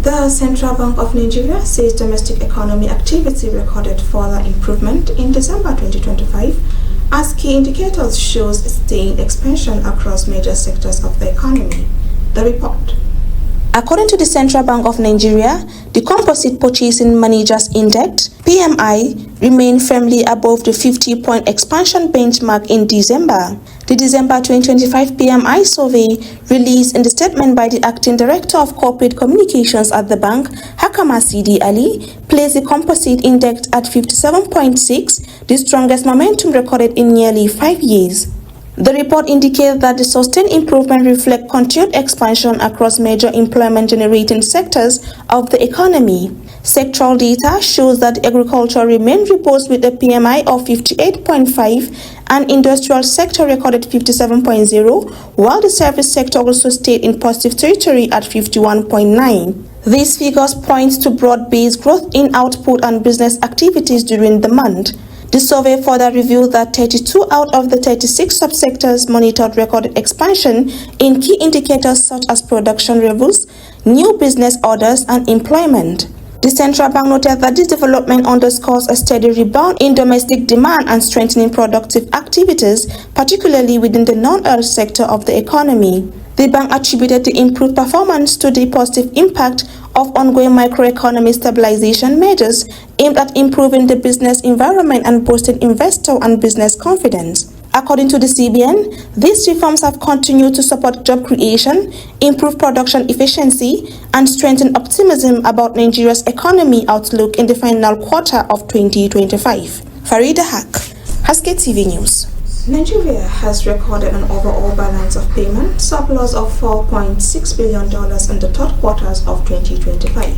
The Central Bank of Nigeria says domestic economy activity recorded further improvement in December 2025 as key indicators shows sustained expansion across major sectors of the economy. The report. According to the Central Bank of Nigeria, the Composite Purchasing Managers Index (PMI) remained firmly above the 50-point expansion benchmark in December. The December 2025 PMI survey, released in the statement by the Acting Director of Corporate Communications at the bank, Cbn Ali, placed the composite index at 57.6, the strongest momentum recorded in nearly 5 years. The report indicates that the sustained improvement reflects continued expansion across major employment-generating sectors of the economy. Sectoral data shows that agriculture remained robust with a PMI of 58.5 and industrial sector recorded 57.0, while the service sector also stayed in positive territory at 51.9. These figures point to broad-based growth in output and business activities during the month. The survey further revealed that 32 out of the 36 subsectors monitored recorded expansion in key indicators such as production levels, new business orders, and employment. The Central Bank noted that this development underscores a steady rebound in domestic demand and strengthening productive activities, particularly within the non-oil sector of the economy. The bank attributed the improved performance to the positive impact of ongoing microeconomic stabilization measures aimed at improving the business environment and boosting investor and business confidence. According to the CBN, these reforms have continued to support job creation, improve production efficiency, and strengthen optimism about Nigeria's economy outlook in the final quarter of 2025. Farida Haq, Haske TV News. Nigeria has recorded an overall balance of payment surplus of $4.6 billion in the third quarters of 2025.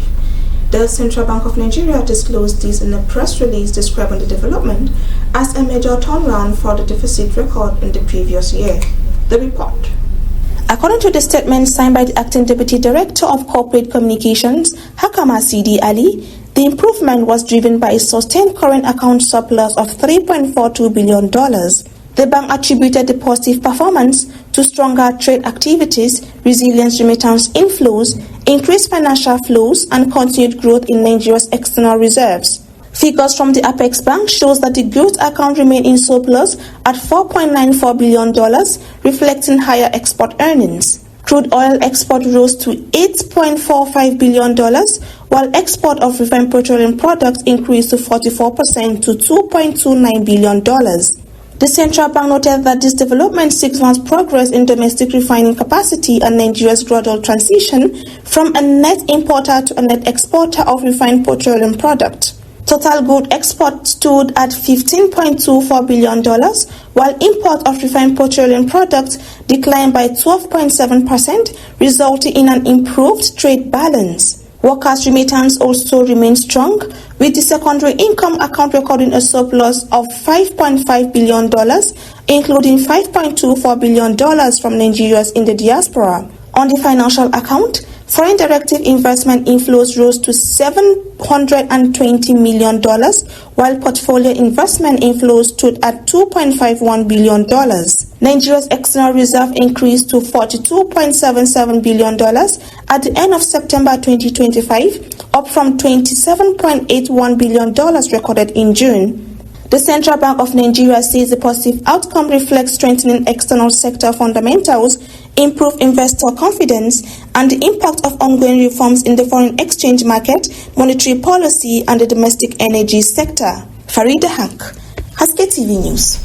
The Central Bank of Nigeria disclosed this in a press release describing the development as a major turnaround for the deficit record in the previous year. The report. According to the statement signed by the Acting Deputy Director of Corporate Communications, Cbn Ali, the improvement was driven by a sustained current account surplus of $3.42 billion. The bank attributed the positive performance to stronger trade activities, resilient remittance inflows, increased financial flows, and continued growth in Nigeria's external reserves. Figures from the Apex Bank shows that the growth account remained in surplus at $4.94 billion, reflecting higher export earnings. Crude oil export rose to $8.45 billion, while export of refined petroleum products increased to 44% to $2.29 billion. The Central Bank noted that this development signals progress in domestic refining capacity and Nigeria's gradual transition from a net importer to a net exporter of refined petroleum products. Total good export stood at $15.24 billion, while import of refined petroleum products declined by 12.7%, resulting in an improved trade balance. Workers' remittance also remained strong, with the secondary income account recording a surplus of $5.5 billion, including $5.24 billion from Nigerians in the diaspora. On the financial account, foreign direct investment inflows rose to $720 million, while portfolio investment inflows stood at $2.51 billion. Nigeria's external reserve increased to $42.77 billion at the end of September 2025, up from $27.81 billion recorded in June. The Central Bank of Nigeria says the positive outcome reflects strengthening external sector fundamentals, improved investor confidence, and the impact of ongoing reforms in the foreign exchange market, monetary policy, and the domestic energy sector. Farida Haq, Haske TV News.